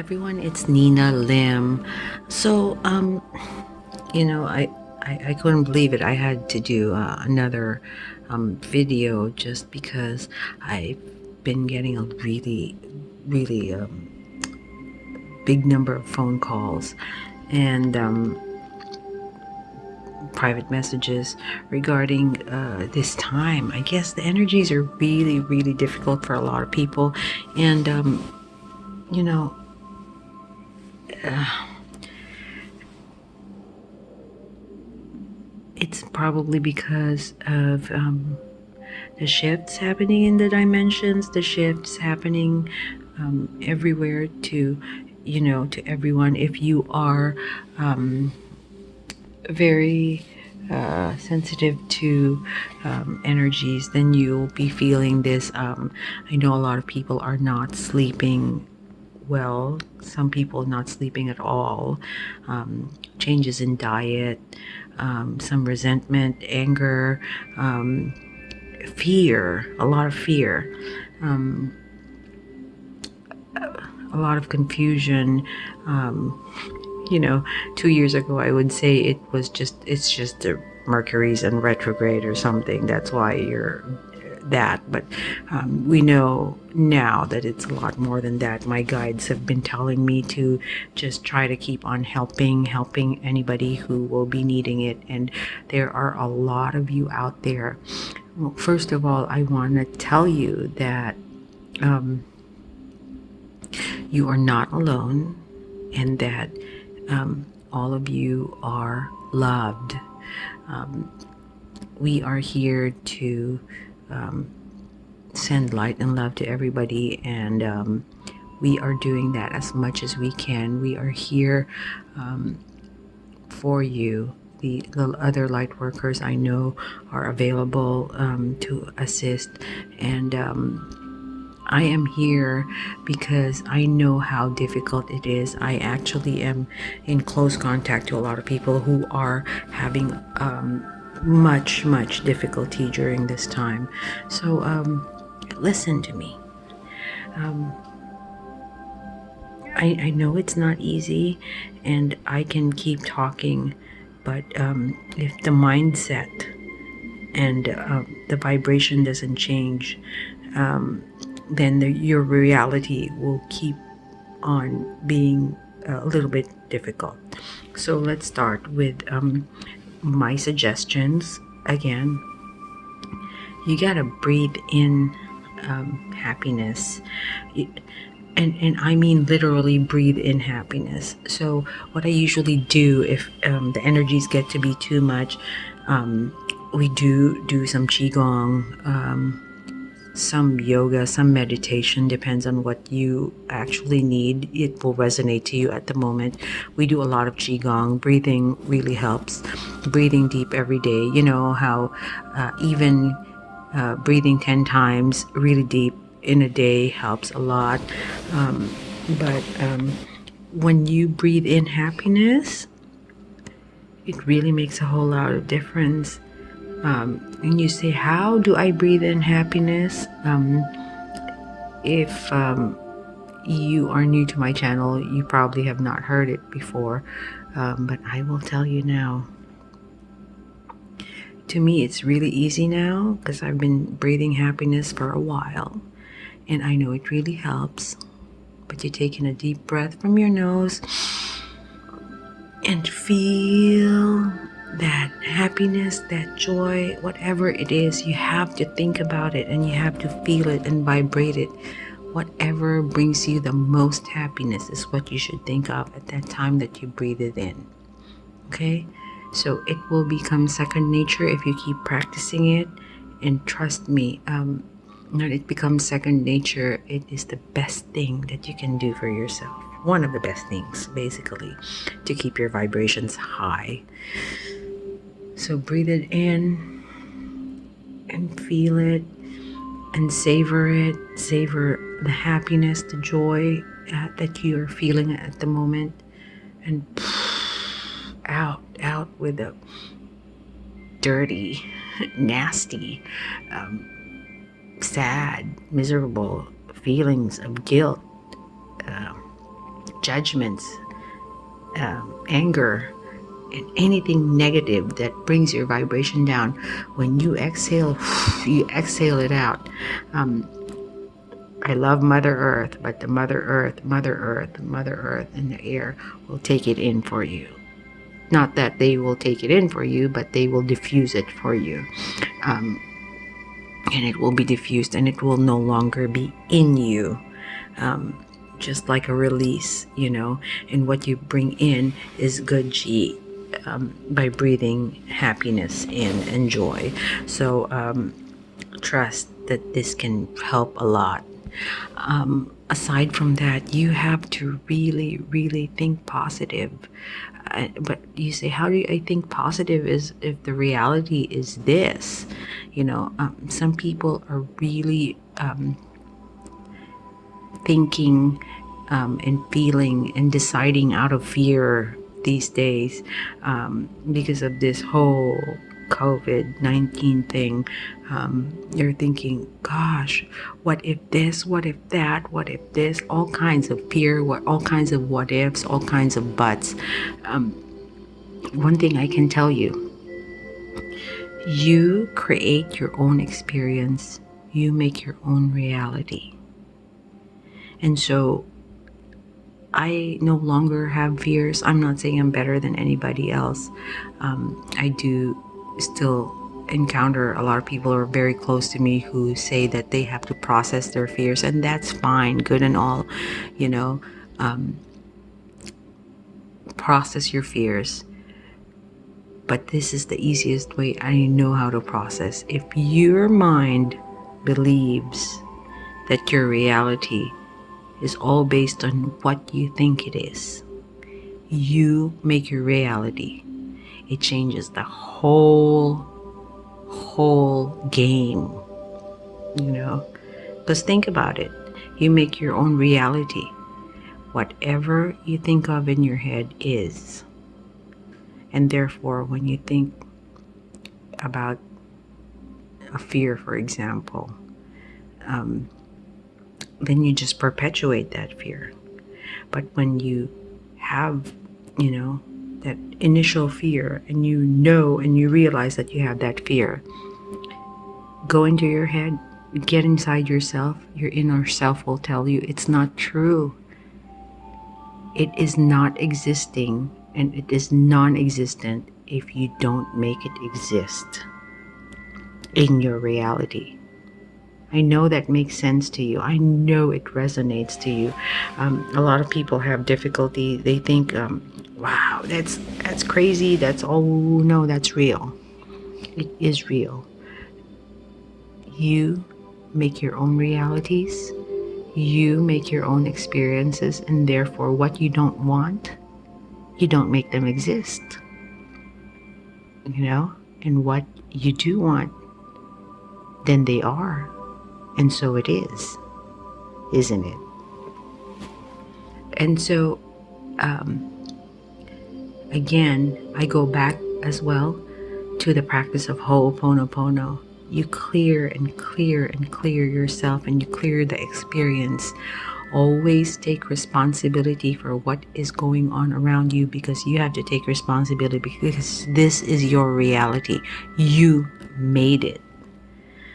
everyone, it's Nina Lim. So, I couldn't believe it. I had to do another video just because I've been getting a really big number of phone calls and private messages regarding this time. I guess the energies are really difficult for a lot of people, and you know. It's probably because of the shifts happening in the dimensions, the shifts happening everywhere to everyone. If you are very sensitive to energies, then you'll be feeling this. I know a lot of people are not sleeping well, some people not sleeping at all, changes in diet, some resentment, anger, fear, a lot of fear, a lot of confusion. 2 years ago, I would say it's just the Mercury's in retrograde or something. That's why you're that. But we know now that it's a lot more than that. My guides have been telling me to just try to keep on helping anybody who will be needing it. And there are a lot of you out there. Well, first of all, I want to tell you that you are not alone, and that all of you are loved. We are here to send light and love to everybody, and we are doing that as much as we can. We are here for you. The other light workers I know are available to assist, and I am here because I know how difficult it is. I actually am in close contact to a lot of people who are having much difficulty during this time. So listen to me. I know it's not easy, and I can keep talking, but if the mindset and the vibration doesn't change, then your reality will keep on being a little bit difficult. So let's start with my suggestions. Again, you gotta breathe in happiness. And I mean literally breathe in happiness. So what I usually do if the energies get to be too much, we do some qigong, some yoga, some meditation, depends on what you actually need. It will resonate to you at the moment. We do a lot of qigong. Breathing really helps. Breathing deep every day. You know how even breathing 10 times really deep in a day helps a lot. But when you breathe in happiness, it really makes a whole lot of difference. And you say, how do I breathe in happiness? If you are new to my channel, you probably have not heard it before, but I will tell you now. To me, it's really easy now because I've been breathing happiness for a while, and I know it really helps. But you're taking a deep breath from your nose and feel that happiness, that joy, whatever it is, you have to think about it and you have to feel it and vibrate it. Whatever brings you the most happiness is what you should think of at that time that you breathe it in. Okay? So it will become second nature if you keep practicing it. And trust me, when it becomes second nature, it is the best thing that you can do for yourself. One of the best things, basically, to keep your vibrations high. So breathe it in and feel it and savor it. Savor the happiness, the joy that you are feeling at the moment. And out with the dirty, nasty, sad, miserable feelings of guilt, judgments, anger, and anything negative that brings your vibration down. When you exhale, you exhale it out. I love Mother Earth, but the Mother Earth, and the air will take it in for you. Not that they will take it in for you, but they will diffuse it for you. And it will be diffused, and it will no longer be in you. Just like a release, and what you bring in is good G, by breathing happiness in and joy. So trust that this can help a lot. Aside from that, you have to really, really think positive. But you say, how do I think positive is if the reality is this? Some people are really thinking and feeling and deciding out of fear these days, because of this whole COVID-19 thing. You're thinking, gosh, what if this, what if that, what if this, all kinds of fear, all kinds of what ifs, all kinds of buts. One thing I can tell you, you create your own experience, you make your own reality. And so I no longer have fears. I'm not saying I'm better than anybody else. I do still encounter a lot of people who are very close to me who say that they have to process their fears, and that's fine, good and all. Process your fears. But this is the easiest way I know how to process. If your mind believes that your reality is all based on what you think it is, you make your reality. It changes the whole game, because think about it. You make your own reality. Whatever you think of in your head is. And therefore, when you think about a fear, for example, then you just perpetuate that fear. But when you have, that initial fear, and and you realize that you have that fear, go into your head, get inside yourself. Your inner self will tell you it's not true. It is not existing, and it is non-existent if you don't make it exist in your reality. I know that makes sense to you. I know it resonates to you. A lot of people have difficulty. They think, wow, that's crazy. No, that's real. It is real. You make your own realities. You make your own experiences, and therefore what you don't want, you don't make them exist. And what you do want, then they are. And so it is, isn't it? And so, again, I go back as well to the practice of Ho'oponopono. You clear and clear and clear yourself, and you clear the experience. Always take responsibility for what is going on around you, because you have to take responsibility, because this is your reality. You made it.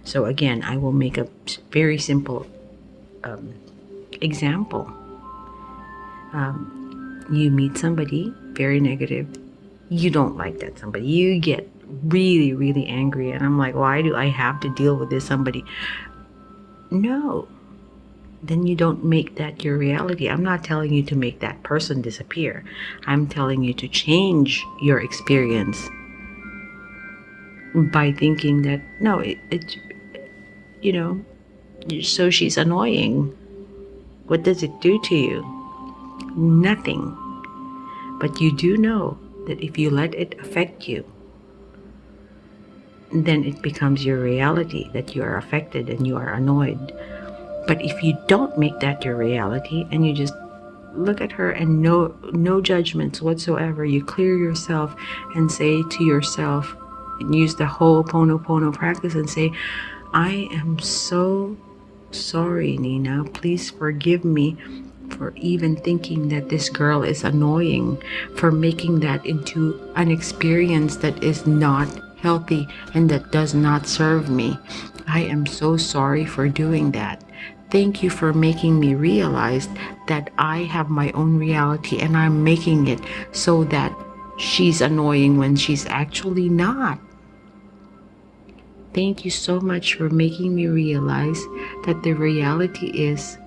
So again, I will make a very simple example. You meet somebody very negative. You don't like that somebody. You get really, really angry. And I'm like, why do I have to deal with this somebody? No. Then you don't make that your reality. I'm not telling you to make that person disappear. I'm telling you to change your experience by thinking that, no, so she's annoying. What does it do to you? Nothing. But you do know that if you let it affect you, then it becomes your reality that you are affected and you are annoyed. But if you don't make that your reality, and you just look at her and no judgments whatsoever, you clear yourself and say to yourself, and use the Ho'oponopono practice and say, I am so sorry, Nina. Please forgive me for even thinking that this girl is annoying, for making that into an experience that is not healthy and that does not serve me. I am so sorry for doing that. Thank you for making me realize that I have my own reality and I'm making it so that she's annoying when she's actually not. Thank you so much for making me realize that the reality is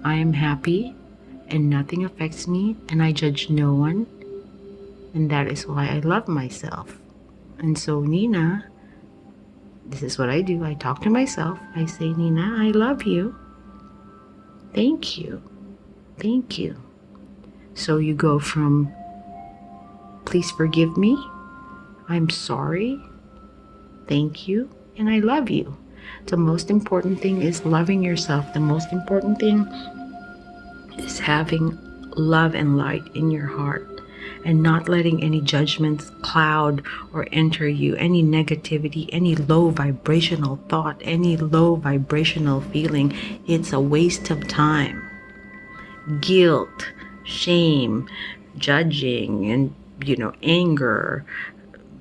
I am happy and nothing affects me and I judge no one. And that is why I love myself. And so, Nina, this is what I do. I talk to myself. I say, Nina, I love you. Thank you. Thank you. So you go from, please forgive me. I'm sorry. Thank you. And I love you. The most important thing is loving yourself. The most important thing is having love and light in your heart and not letting any judgments cloud or enter you, any negativity, any low vibrational thought, any low vibrational feeling. It's a waste of time. Guilt, shame, judging, and anger,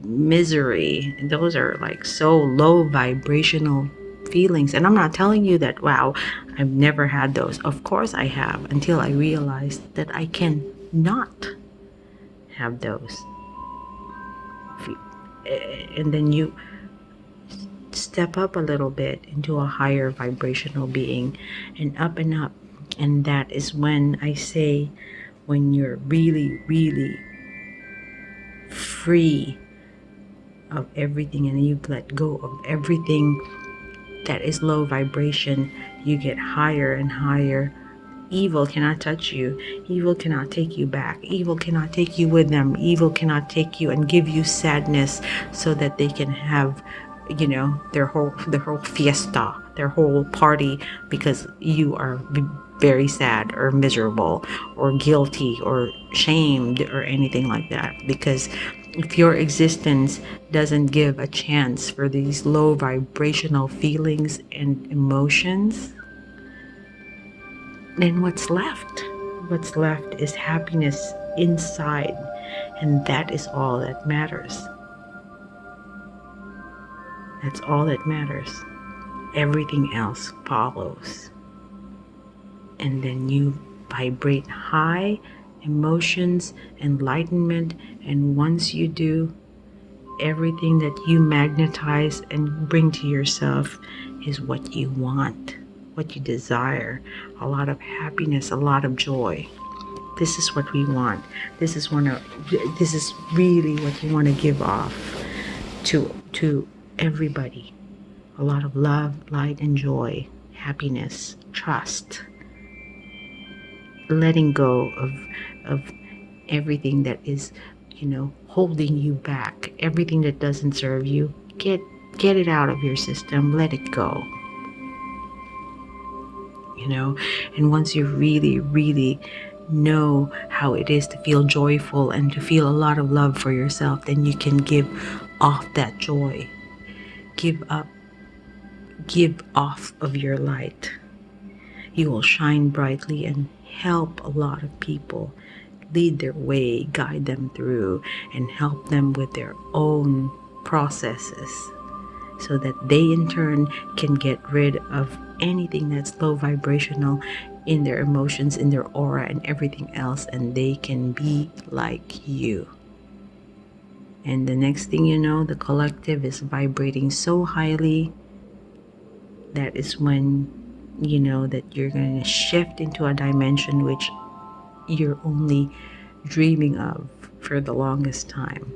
misery, those are like so low vibrational feelings. And I'm not telling you that, wow, I've never had those. Of course I have, until I realized that I can not have those. And then you step up a little bit into a higher vibrational being, and up and up. And that is when I say, when you're really, really free of everything and you let go of everything that is low vibration, you get higher and higher. Evil cannot touch you. Evil cannot take you back. Evil cannot take you with them. Evil cannot take you and give you sadness so that they can have, their whole fiesta, their whole party, because you are very sad or miserable or guilty or shamed or anything like that. Because if your existence doesn't give a chance for these low vibrational feelings and emotions, then what's left? What's left is happiness inside, and that is all that matters. That's all that matters. Everything else follows. And then you vibrate high emotions, enlightenment, and once you do, everything that you magnetize and bring to yourself is what you want, what you desire. A lot of happiness, a lot of joy. This is what we want. This is really what you want to give off to everybody. A lot of love, light, and joy, happiness, trust, letting go of everything that is, holding you back, everything that doesn't serve you. Get it out of your system. Let it go. And once you really, really know how it is to feel joyful and to feel a lot of love for yourself, then you can give off that joy. Give off of your light. You will shine brightly and help a lot of people, lead their way, guide them through, and help them with their own processes, so that they in turn can get rid of anything that's low vibrational in their emotions, in their aura, and everything else, and they can be like you. And the next thing you know, the collective is vibrating so highly. That is when you know that you're going to shift into a dimension which you're only dreaming of for the longest time.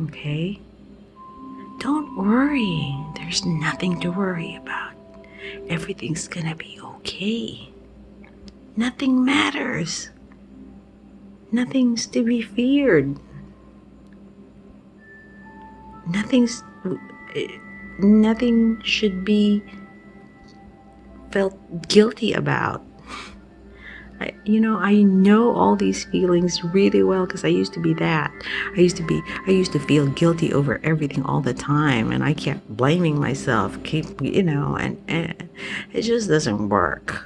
Okay? Don't worry. There's nothing to worry about. Everything's gonna be okay. Nothing matters. Nothing's to be feared. Nothing should be felt guilty about. I know all these feelings really well because I used to be that. I used to feel guilty over everything all the time, and I kept blaming myself, and it just doesn't work.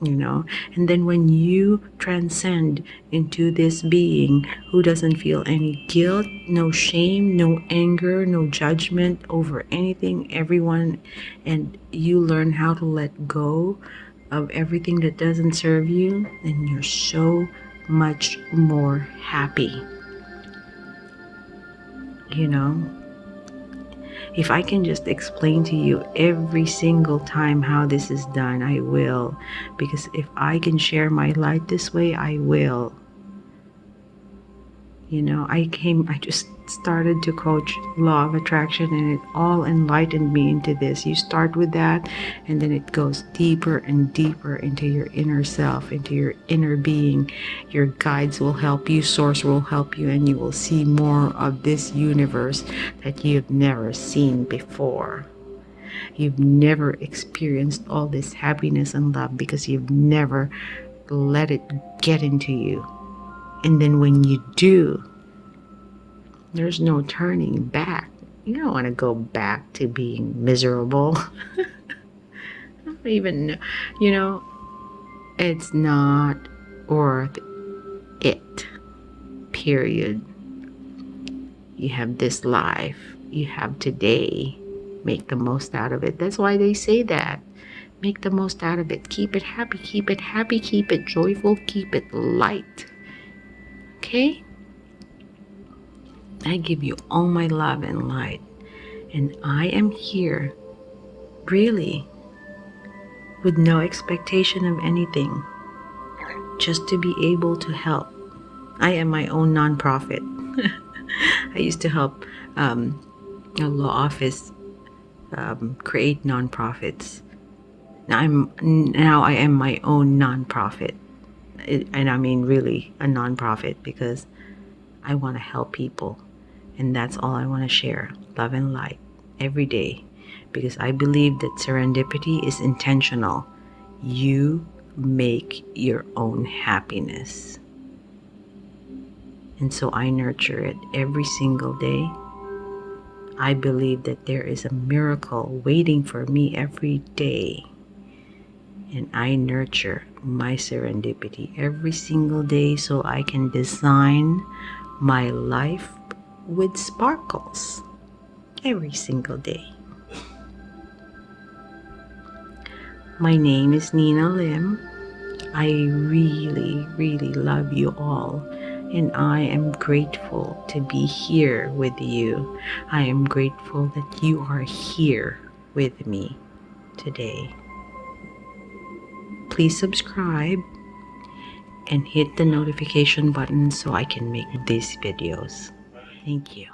And then when you transcend into this being who doesn't feel any guilt, no shame, no anger, no judgment over anything, everyone, and you learn how to let go of everything that doesn't serve you, then you're so much more happy. If I can just explain to you every single time how this is done, I will. Because if I can share my light this way, I will. I just started to coach law of attraction, and it all enlightened me into this. You start with that, and then it goes deeper and deeper into your inner self, into your inner being. Your guides will help you, source will help you, and you will see more of this universe that you've never seen before. You've never experienced all this happiness and love because you've never let it get into you. And then when you do, there's no turning back. You don't want to go back to being miserable. I don't even, it's not worth it. Period. You have this life. You have today. Make the most out of it. That's why they say that. Make the most out of it. Keep it happy. Keep it happy. Keep it joyful. Keep it light. Okay? I give you all my love and light. And I am here, really, with no expectation of anything, just to be able to help. I am my own nonprofit. I used to help a law office create nonprofits. Now I am my own nonprofit, and I mean really a nonprofit, because I want to help people, and that's all I want to share, love and light, every day, because I believe that serendipity is intentional. You make your own happiness, and so I nurture it every single day. I believe that there is a miracle waiting for me every day. And I nurture my serendipity every single day so I can design my life with sparkles every single day. My name is Nina Lim. I really, really love you all. And I am grateful to be here with you. I am grateful that you are here with me today. Please subscribe and hit the notification button so I can make these videos. Thank you.